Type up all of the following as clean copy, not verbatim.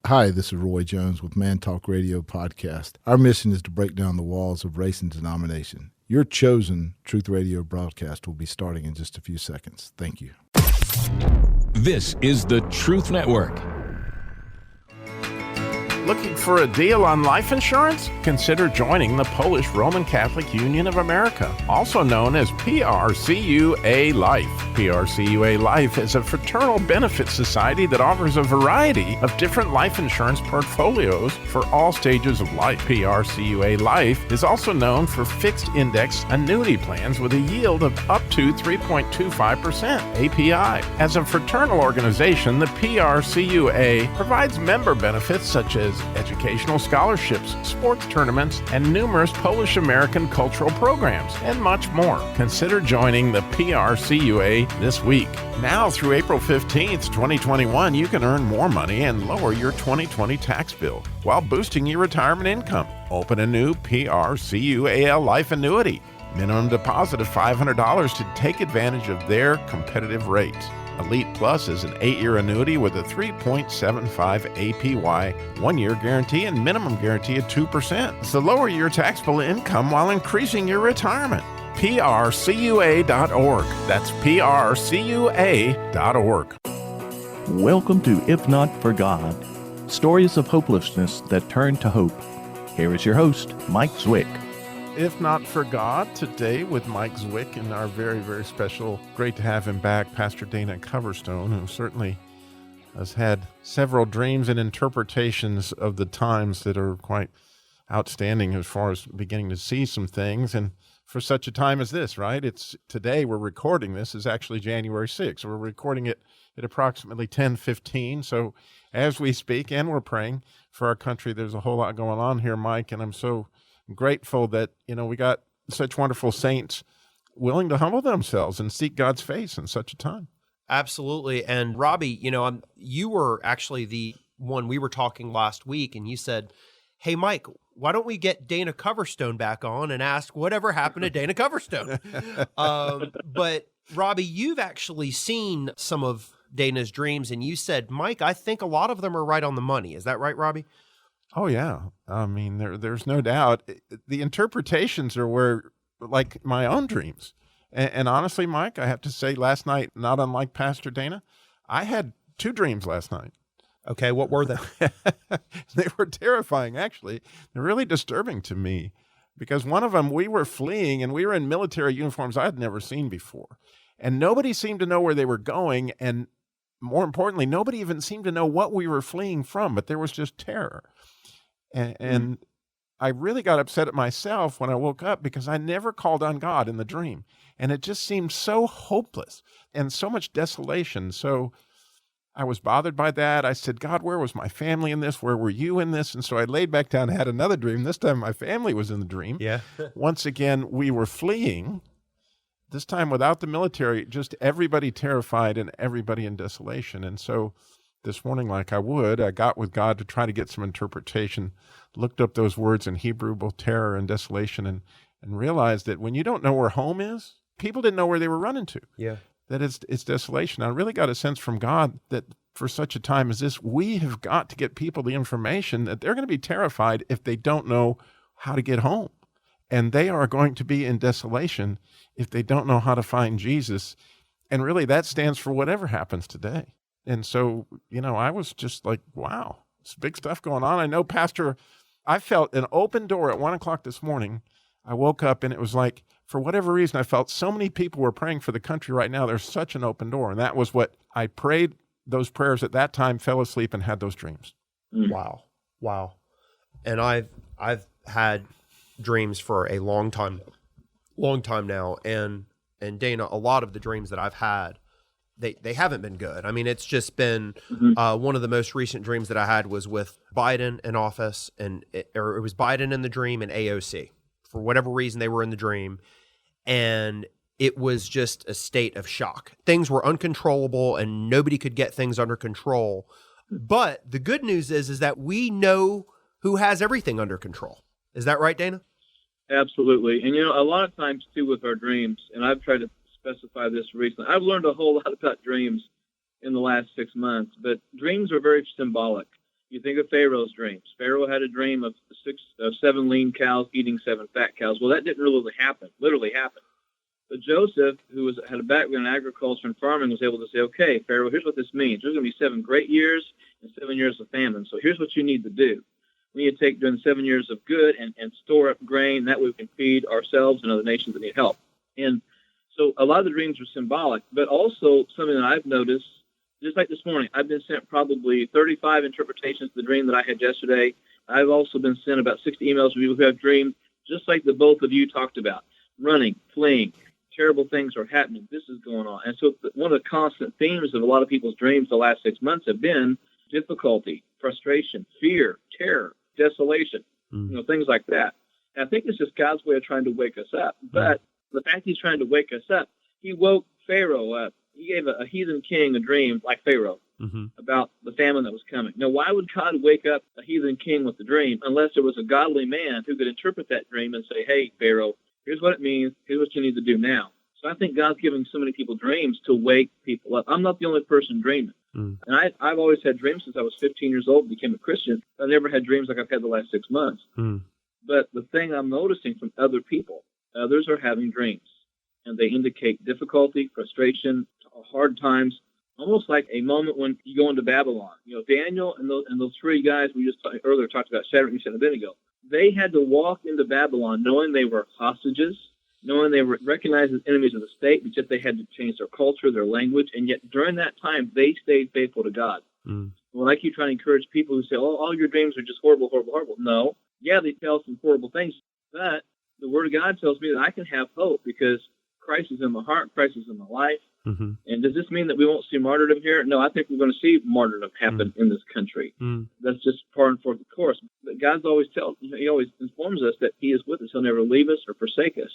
Hi, this is Roy Jones with Man Talk Radio Podcast. Our mission is to break down the walls of race and denomination. Your chosen Truth Radio broadcast will be starting in just a few seconds. Thank you. This is the Truth Network. Looking for a deal on life insurance? Consider joining the Polish Roman Catholic Union of America, also known as PRCUA Life. PRCUA Life is a fraternal benefit society that offers a variety of different life insurance portfolios for all stages of life. PRCUA Life is also known for fixed index annuity plans with a yield of up to 3.25% API. As a fraternal organization, the PRCUA provides member benefits such as educational scholarships, sports tournaments, and numerous Polish-American cultural programs, and much more. Consider joining the PRCUA this week. Now through April 15th, 2021, you can earn more money and lower your 2020 tax bill while boosting your retirement income. Open a new PRCUAL life annuity. Minimum deposit of $500 to take advantage of their competitive rates. Elite Plus is an 8-year annuity with a 3.75 APY, 1-year guarantee and minimum guarantee of 2%. So lower your taxable income while increasing your retirement. PRCUA.org. That's PRCUA.org. Welcome to If Not For God, stories of hopelessness that turn to hope. Here is your host, Mike Zwick. If Not For God, today with Mike Zwick and our very, very special, great to have him back, Pastor Dana Coverstone, who certainly has had several dreams and interpretations of the times that are quite outstanding as far as beginning to see some things. And for such a time as this, right? It's today we're recording this is actually January 6th. We're recording it at approximately 10:15. So as we speak, and we're praying for our country, there's a whole lot going on here, Mike, and I'm so grateful that, we got such wonderful saints willing to humble themselves and seek God's face in such a time. Absolutely. And Robby, you were actually the one we were talking last week, and you said, hey, Mike, why don't we get Dana Coverstone back on and ask whatever happened to Dana Coverstone? But Robby, you've actually seen some of Dana's dreams, and you said, Mike, I think a lot of them are right on the money. Is that right, Robby? Oh, yeah. I mean, there's no doubt. The interpretations are where, like my own dreams. And honestly, Mike, I have to say last night, not unlike Pastor Dana, I had 2 dreams last night. Okay, what were they? They were terrifying, actually. They're really disturbing to me because one of them, we were fleeing and we were in military uniforms I had never seen before. And nobody seemed to know where they were going. And more importantly, nobody even seemed to know what we were fleeing from, but there was just terror. And I really got upset at myself when I woke up because I never called on God in the dream. And it just seemed so hopeless and so much desolation. So I was bothered by that. I said, God, where was my family in this? Where were you in this? And so I laid back down and had another dream. This time my family was in the dream. Yeah. Once again, we were fleeing. This time without the military, just everybody terrified and everybody in desolation. And so this morning, like I got with God to try to get some interpretation, looked up those words in Hebrew, both terror and desolation, and realized that when you don't know where home is, people didn't know where they were running to. Yeah. That it's desolation. I really got a sense from God that for such a time as this, we have got to get people the information that they're going to be terrified if they don't know how to get home. And they are going to be in desolation if they don't know how to find Jesus. And really that stands for whatever happens today. And so, I was just like, wow, it's big stuff going on. I know, Pastor, I felt an open door at 1:00 this morning. I woke up and it was like, for whatever reason, I felt so many people were praying for the country right now. There's such an open door. And that was what I prayed those prayers at that time, fell asleep and had those dreams. Wow. And I've had dreams for a long time now. And Dana, a lot of the dreams that I've had, they haven't been good. I mean, it's just been one of the most recent dreams that I had was with Biden in office, it was Biden in the dream and AOC. For whatever reason, they were in the dream, and it was just a state of shock. Things were uncontrollable, and nobody could get things under control. But the good news is that we know who has everything under control. Is that right, Dana? Absolutely. And, a lot of times, too, with our dreams, and I've tried to specify this recently. I've learned a whole lot about dreams in the last 6 months, but dreams are very symbolic. You think of Pharaoh's dreams. Pharaoh had a dream of 7 lean cows eating 7 fat cows. Well, that didn't literally happen. But Joseph, who had a background in agriculture and farming, was able to say, okay, Pharaoh, here's what this means. There's going to be 7 great years and 7 years of famine. So here's what you need to do. We need to take during 7 years of good and store up grain. That way we can feed ourselves and other nations that need help. And so a lot of the dreams are symbolic, but also something that I've noticed, just like this morning, I've been sent probably 35 interpretations of the dream that I had yesterday. I've also been sent about 60 emails from people who have dreamed, just like the both of you talked about, running, fleeing, terrible things are happening. This is going on. And so one of the constant themes of a lot of people's dreams the last 6 months have been difficulty, frustration, fear, terror, desolation, things like that. And I think it's just God's way of trying to wake us up. But the fact he's trying to wake us up, he woke Pharaoh up. He gave a heathen king a dream like Pharaoh about the famine that was coming. Now, why would God wake up a heathen king with a dream unless there was a godly man who could interpret that dream and say, hey, Pharaoh, here's what it means. Here's what you need to do now. So I think God's giving so many people dreams to wake people up. I'm not the only person dreaming. And I've always had dreams since I was 15 years old and became a Christian. I never had dreams like I've had the last 6 months. But the thing I'm noticing from other people, others are having dreams. And they indicate difficulty, frustration, hard times, almost like a moment when you go into Babylon. Daniel and those 3 guys we just earlier talked about, Shadrach, Meshach, and Abednego, they had to walk into Babylon knowing they were hostages, knowing they were recognized as enemies of the state, but yet they had to change their culture, their language, and yet during that time, they stayed faithful to God. When I keep trying to encourage people who say, oh, all your dreams are just horrible, horrible, horrible. No. Yeah, they tell some horrible things, but the Word of God tells me that I can have hope because Christ is in my heart, Christ is in my life. And does this mean that we won't see martyrdom here? No, I think we're going to see martyrdom happen in this country. That's just par and for the course. But God's always he always informs us that he is with us. He'll never leave us or forsake us.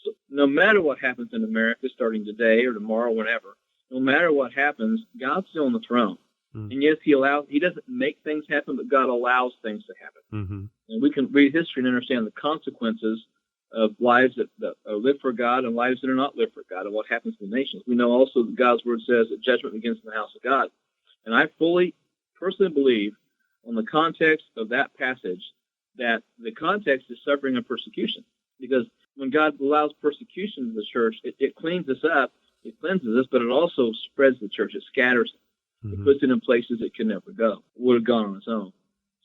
So no matter what happens in America, starting today or tomorrow, whenever, no matter what happens, God's still on the throne. And yes, he doesn't make things happen, but God allows things to happen. And we can read history and understand the consequences of lives that are lived for God and lives that are not lived for God and what happens to the nations. We know also that God's word says that judgment begins in the house of God. And I personally believe on the context of that passage that the context is suffering and persecution. Because when God allows persecution in the church, it cleans us up, it cleanses us, but it also spreads the church. It scatters it. It puts it in places it can never go. It would have gone on its own.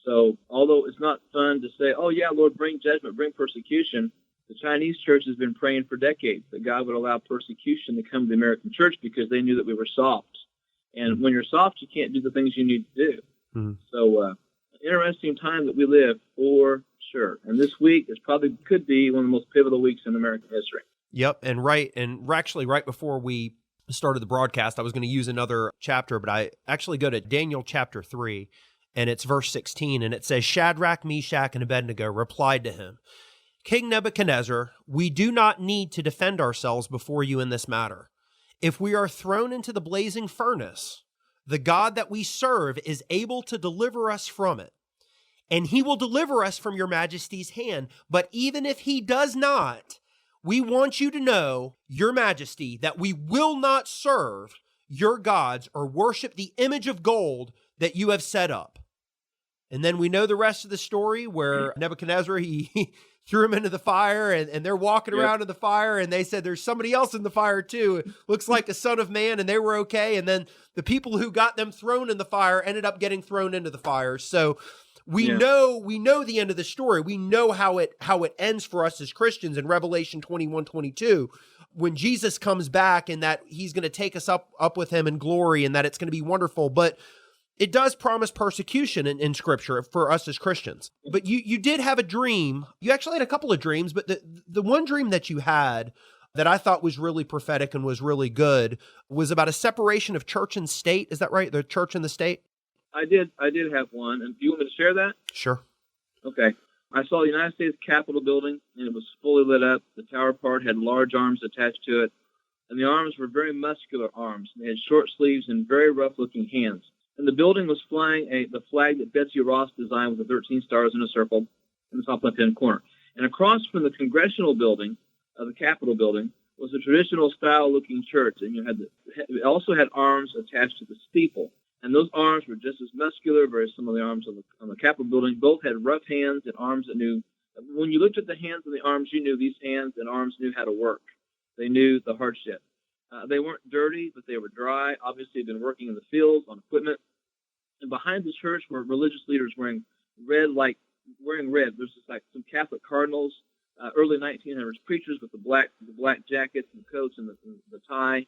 So although it's not fun to say, oh, yeah, Lord, bring judgment, bring persecution, the Chinese church has been praying for decades that God would allow persecution to come to the American church because they knew that we were soft. And when you're soft, you can't do the things you need to do. So interesting time that we live for sure. And this week could be one of the most pivotal weeks in American history. Yep. And actually right before we started the broadcast, I was going to use another chapter, but I actually go to Daniel chapter 3, and it's verse 16, and it says, Shadrach, Meshach, and Abednego replied to him, King Nebuchadnezzar, we do not need to defend ourselves before you in this matter. If we are thrown into the blazing furnace, the God that we serve is able to deliver us from it, and he will deliver us from your majesty's hand. But even if he does not, we want you to know, your majesty, that we will not serve your gods or worship the image of gold that you have set up. And then we know the rest of the story where Nebuchadnezzar, he threw him into the fire, and they're walking around in the fire, and they said there's somebody else in the fire too. It looks like the Son of Man, and they were okay. And then the people who got them thrown in the fire ended up getting thrown into the fire. So we know the end of the story. We know how it ends for us as Christians in Revelation 21:22, when Jesus comes back and that he's going to take us up with him in glory and that it's going to be wonderful. But it does promise persecution in Scripture for us as Christians. But you did have a dream. You actually had a couple of dreams, but the one dream that you had that I thought was really prophetic and was really good was about a separation of church and state. Is that right? The church and the state? I did have one. And do you want me to share that? Sure. Okay. I saw the United States Capitol building, and it was fully lit up. The tower part had large arms attached to it, and the arms were very muscular arms. They had short sleeves and very rough-looking hands. And the building was flying the flag that Betsy Ross designed with the 13 stars in a circle in the top left-hand corner. And across from the congressional building, the Capitol building, was a traditional style-looking church. And it also had arms attached to the steeple. And those arms were just as muscular, very similar to the arms on the Capitol building. Both had rough hands and arms that knew. When you looked at the hands and the arms, you knew these hands and arms knew how to work. They knew the hardship. They weren't dirty, but they were dry. Obviously, they'd been working in the fields on equipment. And behind the church were religious leaders wearing red. There's just like some Catholic cardinals, early 1900s preachers with the black jackets and coats and the tie.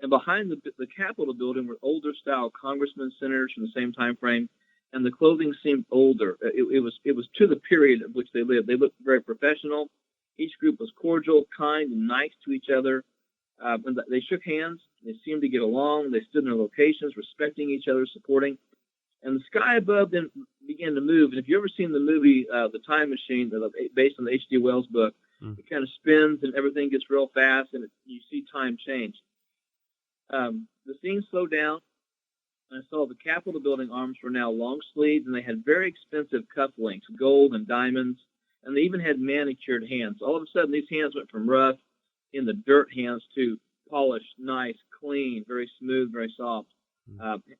And behind the Capitol building were older style congressmen, senators from the same time frame, and the clothing seemed older. It was to the period of which they lived. They looked very professional. Each group was cordial, kind, and nice to each other. And they shook hands. They seemed to get along. They stood in their locations, respecting each other, supporting. And the sky above then began to move. And if you've ever seen the movie The Time Machine, based on the H.G. Wells book, it kind of spins and everything gets real fast, and you see time change. The scene slowed down, and I saw the Capitol building arms were now long-sleeved, and they had very expensive cufflinks, gold and diamonds, and they even had manicured hands. All of a sudden, these hands went from rough, in the dirt hands, to polished, nice, clean, very smooth, very soft,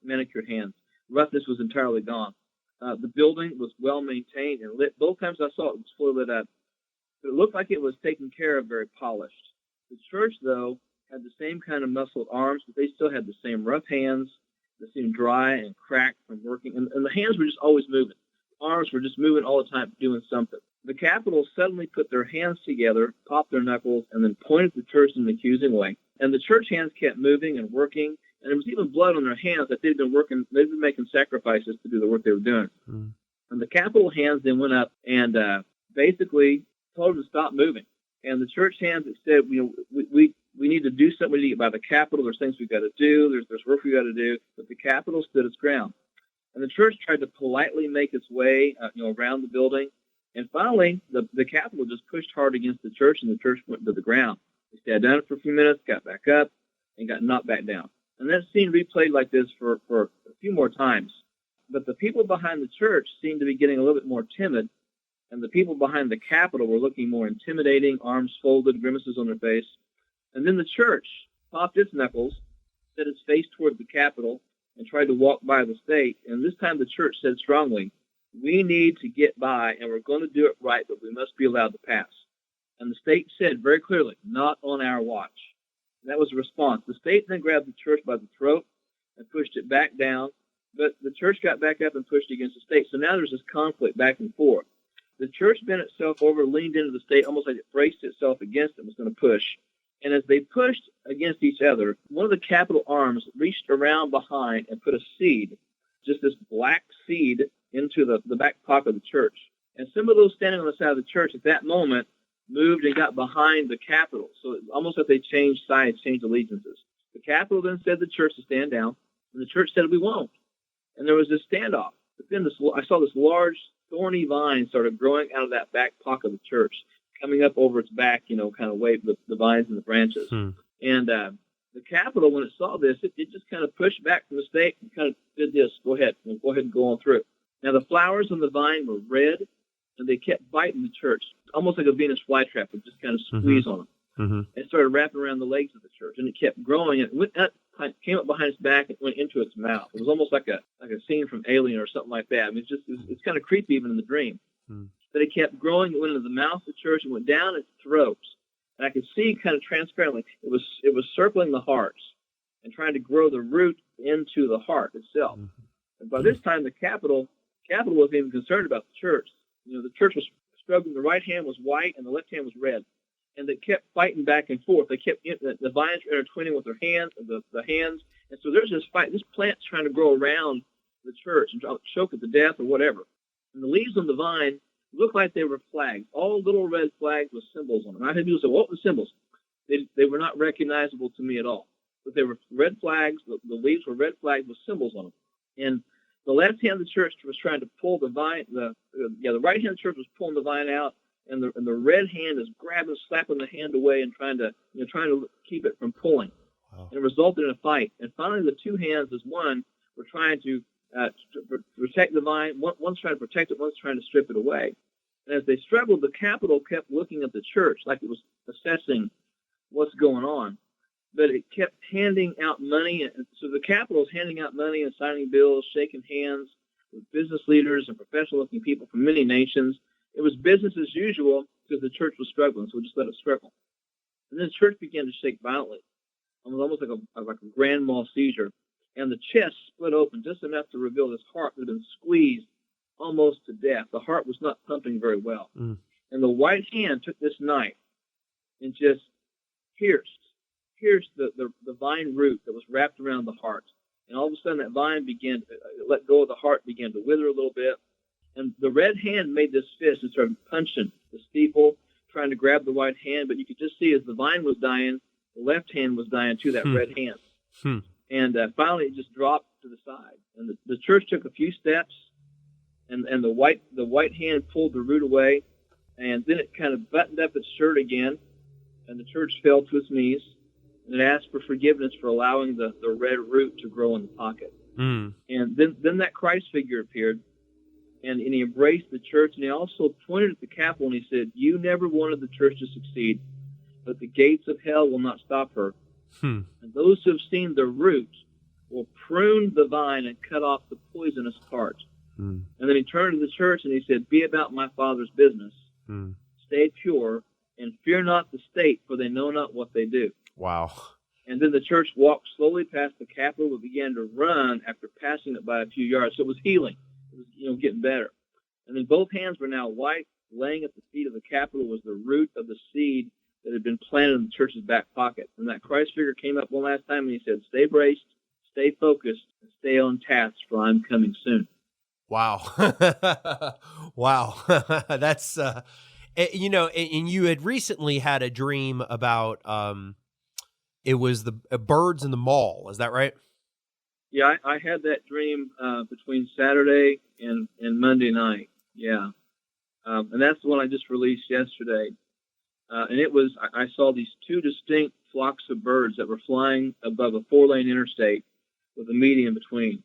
manicured hands. Roughness was entirely gone. The building was well-maintained and lit. Both times I saw it, was fully lit up. But it looked like it was taken care of, very polished. The church, though, had the same kind of muscled arms, but they still had the same rough hands that seemed dry and cracked from working. And the hands were just always moving. The arms were just moving all the time, doing something. The Capitol suddenly put their hands together, popped their knuckles, and then pointed the church in an accusing way. And the church hands kept moving and working, and there was even blood on their hands that they'd been making sacrifices to do the work they were doing. And the Capitol hands then went up and basically told them to stop moving. And the church hands that said, we need to do something. We need to get by the Capitol. There's things we've got to do. There's work we've got to do. But the Capitol stood its ground. And the church tried to politely make its way, around the building. And finally, the Capitol just pushed hard against the church, and the church went to the ground. They stayed down for a few minutes, got back up, and got knocked back down. And that scene replayed like this for a few more times. But the people behind the church seemed to be getting a little bit more timid, and the people behind the Capitol were looking more intimidating, arms folded, grimaces on their face. And then the church popped its knuckles, set its face toward the Capitol, and tried to walk by the state. And this time the church said strongly, we need to get by, and we're going to do it right, but we must be allowed to pass. And the state said very clearly, not on our watch. And that was the response. The state then grabbed the church by the throat and pushed it back down, but the church got back up and pushed against the state. So now there's this conflict back and forth. The church bent itself over, leaned into the state, almost like it braced itself against it, was going to push. And as they pushed against each other, one of the Capitol arms reached around behind and put a seed, just this black seed, into the back pocket of the church. And some of those standing on the side of the church at that moment moved and got behind the Capitol. So it's almost like they changed sides, changed allegiances. The Capitol then said to the church to stand down, and the church said, we won't. And there was this standoff. But then I saw this large, thorny vine started growing out of that back pocket of the church, coming up over its back, kind of waved the vines and the branches. And the Capitol, when it saw this, it just kind of pushed back from the state and kind of did this. Go ahead and go on through. Now, the flowers on the vine were red, and they kept biting the church, almost like a Venus flytrap would just kind of squeeze on them. It started wrapping around the legs of the church, and it kept growing. It went up, came up behind its back, and went into its mouth. It was almost like a scene from Alien or something like that. I mean, it's kind of creepy even in the dream. But it kept growing. It went into the mouth of the church and went down its throat. And I could see kind of transparently, it was circling the hearts and trying to grow the root into the heart itself. And by this time, the Capitol wasn't even concerned about the church. The church was struggling. The right hand was white and the left hand was red. And they kept fighting back and forth. They kept, the vines were intertwining with their hands, the hands. And so there's this fight. This plant's trying to grow around the church and choke it to death or whatever. And the leaves on the vine looked like they were flags, all little red flags with symbols on them. I had people say, what were the symbols? They were not recognizable to me at all. But they were red flags. The leaves were red flags with symbols on them. And the left hand of the church was trying to pull the vine. The right hand of the church was pulling the vine out, and the red hand is grabbing, slapping the hand away, and trying to keep it from pulling. Wow. And it resulted in a fight. And finally, the two hands as one were trying to protect the vine. One's trying to protect it, one's trying to strip it away. And as they struggled, the Capitol kept looking at the church like it was assessing what's going on. but it kept handing out money. And so the Capitol was handing out money and signing bills, shaking hands with business leaders and professional-looking people from many nations. It was business as usual because the church was struggling, so we just let it struggle. And then the church began to shake violently. It was almost like a grand mal seizure. And the chest split open just enough to reveal this heart that had been squeezed almost to death. The heart was not pumping very well. And the white hand took this knife and just pierced the vine root that was wrapped around the heart. And all of a sudden that vine began to let go of the heart, began to wither a little bit. And the red hand made this fist and started punching the steeple, trying to grab the white hand. But you could just see as the vine was dying, the left hand was dying too, that red hand. And finally it just dropped to the side. And the church took a few steps, and the white hand pulled the root away. And then it kind of buttoned up its shirt again, and the church fell to its knees and it asked for forgiveness for allowing the red root to grow in the pocket. And then that Christ figure appeared, and he embraced the church, and he also pointed at the Capitol, and he said, "You never wanted the church to succeed, but the gates of hell will not stop her. And those who have seen the root will prune the vine and cut off the poisonous part." And then he turned to the church and he said, "Be about my Father's business. Stay pure, and fear not the state, for they know not what they do." Wow. And then the church walked slowly past the Capitol and began to run after passing it by a few yards. So it was healing. It was, getting better. And then both hands were now white. Laying at the feet of the Capitol was the root of the seed that had been planted in the church's back pocket. And that Christ figure came up one last time and he said, "Stay braced, stay focused, and stay on task, for I'm coming soon." Wow. Wow. That's, and you had recently had a dream about, it was the birds in the mall. Is that right? Yeah, I had that dream between Saturday and Monday night. Yeah. And that's the one I just released yesterday. And it was, I saw these two distinct flocks of birds that were flying above a 4-lane interstate with a median between.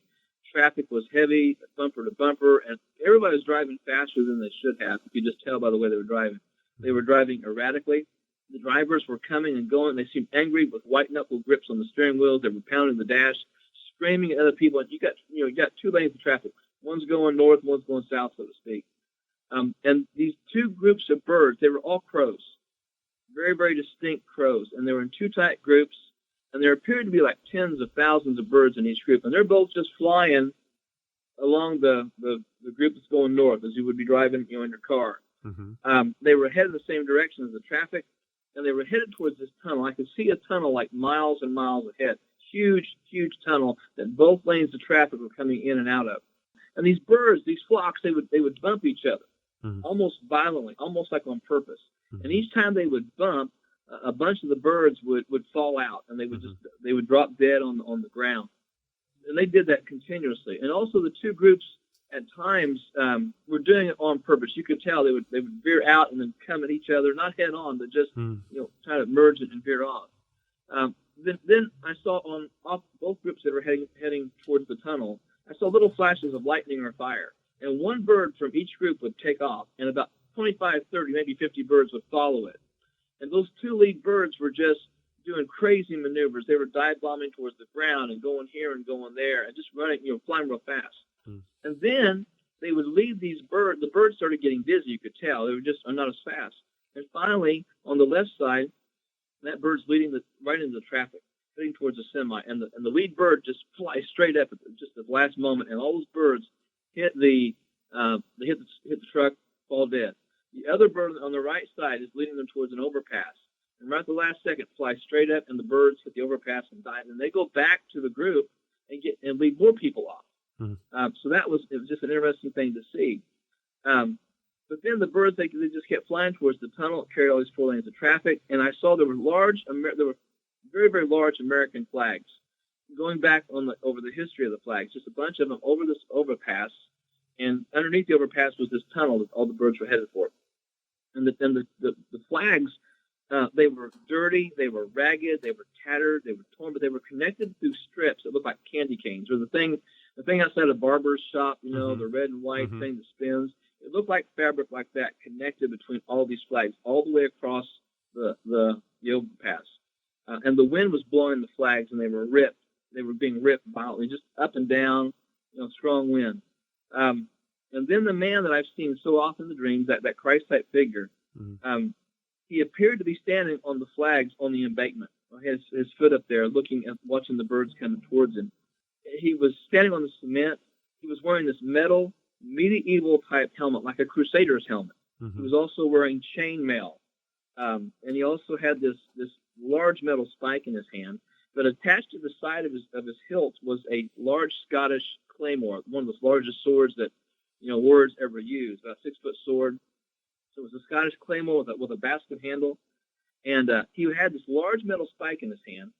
Traffic was heavy, bumper to bumper, and everybody was driving faster than they should have. You could just tell by the way they were driving. They were driving erratically. The drivers were coming and going. They seemed angry with white-knuckle grips on the steering wheels. They were pounding the dash, screaming at other people. And you got 2 lanes of traffic. One's going north, one's going south, so to speak. And these two groups of birds, they were all crows, very, very distinct crows, and they were in 2 tight groups. And there appeared to be like tens of thousands of birds in each group. And they're both just flying along the group that's going north, as you would be driving, in your car. They were headed the same direction as the traffic, and they were headed towards this tunnel. I could see a tunnel like miles and miles ahead. Huge, huge tunnel that both lanes of traffic were coming in and out of. And these birds, these flocks, they would bump each other almost violently, almost like on purpose. And each time they would bump, a bunch of the birds would fall out, and they would drop dead on the ground. And they did that continuously. And also the two groups at times were doing it on purpose. You could tell they would veer out and then come at each other, not head on, but just try to merge it and veer off. Then I saw off both groups that were heading towards the tunnel, I saw little flashes of lightning or fire. And one bird from each group would take off, and about 25, 30, maybe 50 birds would follow it. And those 2 lead birds were just doing crazy maneuvers. They were dive bombing towards the ground and going here and going there and just running, flying real fast. And then they would leave these birds. The birds started getting dizzy, you could tell. They were just not as fast. And finally, on the left side, that bird's leading right into the traffic, heading towards the semi. And the lead bird just flies straight up at just the last moment. And all those birds hit the truck, fall dead. The other bird on the right side is leading them towards an overpass. And right at the last second, fly straight up, and the birds hit the overpass and die. And they go back to the group and lead more people off. So it was just an interesting thing to see. But then the birds, they just kept flying towards the tunnel, carried all these 4 lanes of traffic. And I saw there were very, very large American flags going back over the history of the flags, just a bunch of them over this overpass. And underneath the overpass was this tunnel that all the birds were headed for. And the flags, they were dirty, they were ragged, they were tattered, they were torn, but they were connected through strips that looked like candy canes, or the thing outside a barber's shop, the red and white thing that spins. It looked like fabric like that connected between all these flags all the way across the overpass. and the wind was blowing the flags, and they were ripped. They were being ripped violently, just up and down, strong wind. And then the man that I've seen so often in the dreams, that Christ-type figure, he appeared to be standing on the flags on the embankment. His foot up there, watching the birds coming towards him. He was standing on the cement. He was wearing this metal, medieval-type helmet, like a crusader's helmet. He was also wearing chainmail. And he also had this large metal spike in his hand. But attached to the side of his hilt was a large Scottish claymore, one of the largest swords that warriors ever used, about a 6-foot sword. So it was a Scottish claymore with a basket handle. And he had this large metal spike in his hand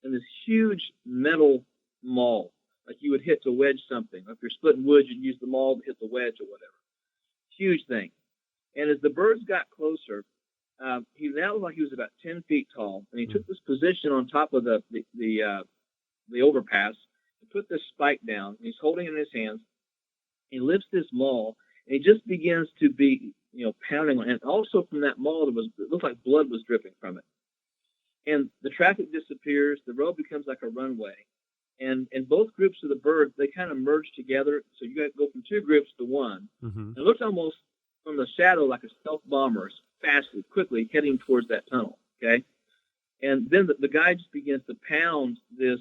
and this huge metal maul, like you would hit to wedge something. If you're splitting wood, you'd use the maul to hit the wedge or whatever. Huge thing. And as the birds got closer, he now looked like he was about 10 feet tall. And he took this position on top of the overpass and put this spike down. And he's holding it in his hands. He lifts this maul, and he just begins to be, pounding on it. And also from that maul, it looked like blood was dripping from it. And the traffic disappears. The road becomes like a runway. And both groups of the birds, they kind of merge together. So you got to go from two groups to one. It looks almost from the shadow like a stealth bomber, fastly, quickly heading towards that tunnel. Okay. And then the guy just begins to pound this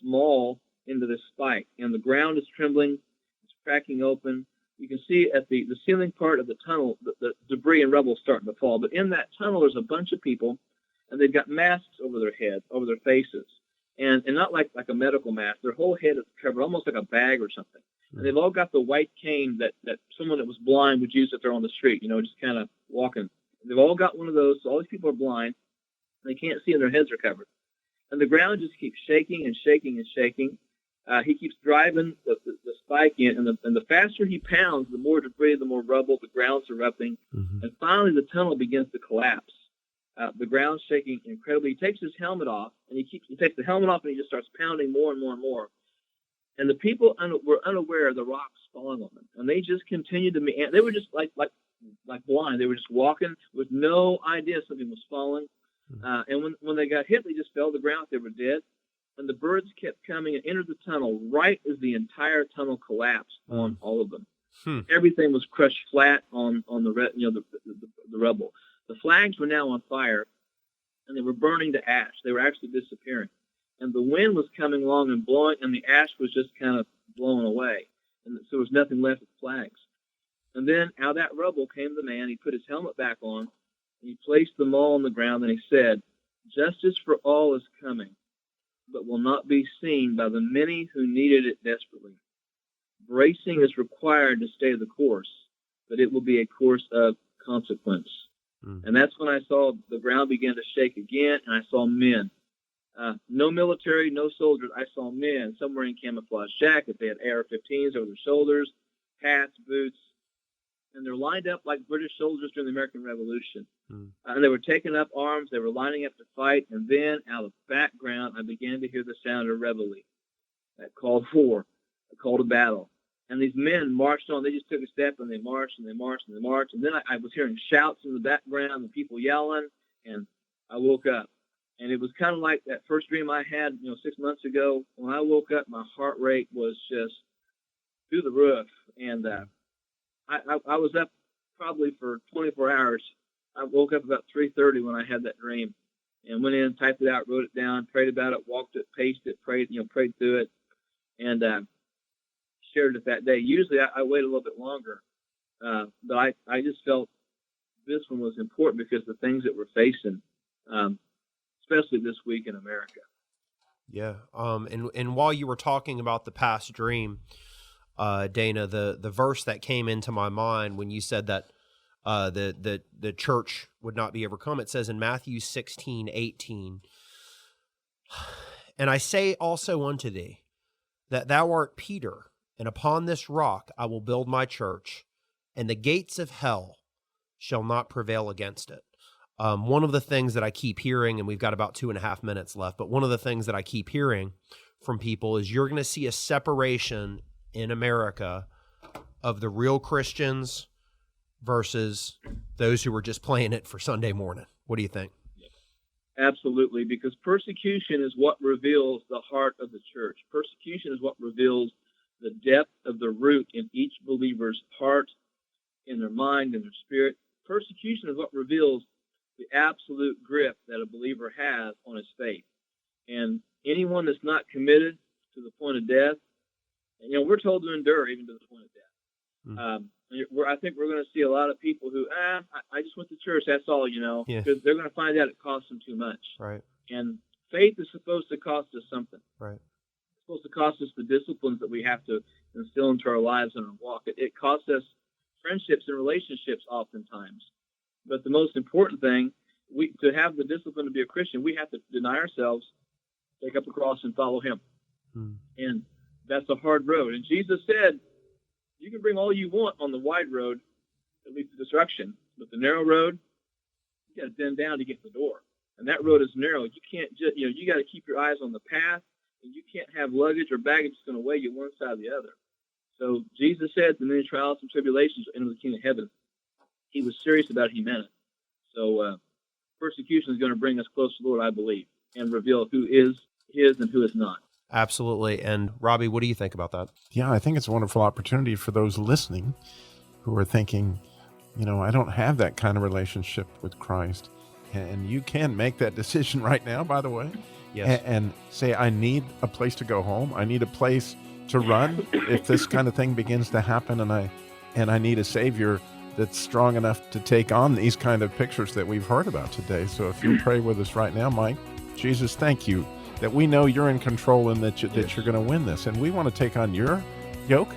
maul into this spike, and the ground is trembling. It's cracking open. You can see at the ceiling part of the tunnel, the debris and rubble starting to fall. But in that tunnel, there's a bunch of people, and they've got masks over their head, over their faces. And not like a medical mask. Their whole head is covered, almost like a bag or something. And they've all got the white cane that someone that was blind would use if they're on the street, just kind of walking. They've all got one of those. So all these people are blind. They can't see, and their heads are covered. And the ground just keeps shaking and shaking and shaking. He keeps driving the spike in, and the faster he pounds, the more debris, the more rubble, the ground's erupting. And finally, the tunnel begins to collapse. The ground's shaking incredibly. He takes his helmet off, and he takes the helmet off, and he just starts pounding more and more and more. And the people were unaware of the rocks falling on them, and they just continued to meet. They were just like blind. They were just walking with no idea something was falling. And when they got hit, they just fell to the ground. They were dead. And the birds kept coming and entered the tunnel right as the entire tunnel collapsed on all of them. Everything was crushed flat on the rubble. The flags were now on fire, and they were burning to ash. They were actually disappearing. And the wind was coming along and blowing, and the ash was just kind of blowing away. And so there was nothing left of the flags. And then out of that rubble came the man. He put his helmet back on, and he placed the maul on the ground, and he said, "Justice for all is coming, but will not be seen by the many who needed it desperately. Bracing is required to stay the course, but it will be a course of consequence." And that's when I saw the ground begin to shake again, and I saw men. No military, no soldiers. I saw men, some wearing camouflage jackets. They had AR-15s over their shoulders, hats, boots, and they're lined up like British soldiers during the American Revolution. And they were taking up arms. They were lining up to fight. And then out of the background, I began to hear the sound of reveille. That called war, a call to battle. And these men marched on. They just took a step, and they marched, and they marched, and they marched. And then I was hearing shouts in the background and people yelling, and I woke up. And it was kind of like that first dream I had, 6 months ago. When I woke up, my heart rate was just through the roof. And I was up probably for 24 hours. I woke up about 3:30 when I had that dream, and went in, typed it out, wrote it down, prayed about it, walked it, paced it, prayed through it, and shared it that day. Usually I wait a little bit longer, but I just felt this one was important because the things that we're facing, especially this week in America. Yeah. And while you were talking about the past dream, Dana, the verse that came into my mind when you said that the church would not be overcome, it says in Matthew 16:18, "And I say also unto thee, that thou art Peter, and upon this rock I will build my church, and the gates of hell shall not prevail against it." One of the things that I keep hearing, and we've got about 2.5 minutes left, but one of the things that I keep hearing from people is you're going to see a separation in America of the real Christians versus those who were just playing it for Sunday morning. What do you think? Absolutely, because persecution is what reveals the heart of the church. Persecution is what reveals the depth of the root in each believer's heart, in their mind, in their spirit. Persecution is what reveals the absolute grip that a believer has on his faith. And anyone that's not committed to the point of death, we're told to endure even to the point of death. I think we're going to see a lot of people who, I just went to church, that's all, because they're going to find out it costs them too much. Right. And faith is supposed to cost us something. Right. It's supposed to cost us the disciplines that we have to instill into our lives and our walk. It costs us friendships and relationships oftentimes. But the most important thing, to have the discipline to be a Christian, we have to deny ourselves, take up a cross, and follow him. And that's a hard road. And Jesus said, you can bring all you want on the wide road that leads to destruction, but the narrow road, you got to bend down to get to the door. And that road is narrow. You can't just, you got to keep your eyes on the path, and you can't have luggage or baggage that's going to weigh you one side or the other. So Jesus said, the many trials and tribulations enter the kingdom of heaven. He was serious about it. He meant it. So persecution is going to bring us close to the Lord, I believe, and reveal who is his and who is not. Absolutely. And Robby, what do you think about that? Yeah, I think it's a wonderful opportunity for those listening who are thinking, I don't have that kind of relationship with Christ. And you can make that decision right now, by the way. Yes. And say, I need a place to go home. I need a place to run if this kind of thing begins to happen, and I need a Savior that's strong enough to take on these kind of pictures that we've heard about today. So if you'll pray with us right now, Mike. Jesus, thank you that we know you're in control and that you're going to win this. And we want to take on your yoke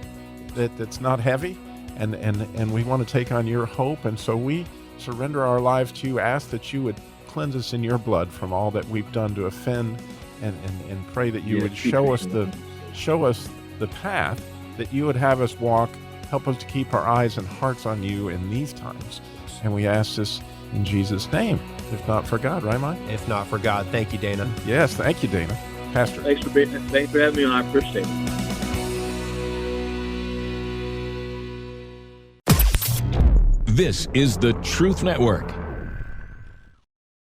that's not heavy, and we want to take on your hope. And so we surrender our lives to you, ask that you would cleanse us in your blood from all that we've done to offend, and pray that you would show us the path that you would have us walk. Help us to keep our eyes and hearts on you in these times. And we ask this in Jesus' name. If not for God, right, Mike? If not for God. Thank you, Dana. Yes, thank you, Dana. Pastor. Thanks for having me on. I appreciate it. This is the Truth Network.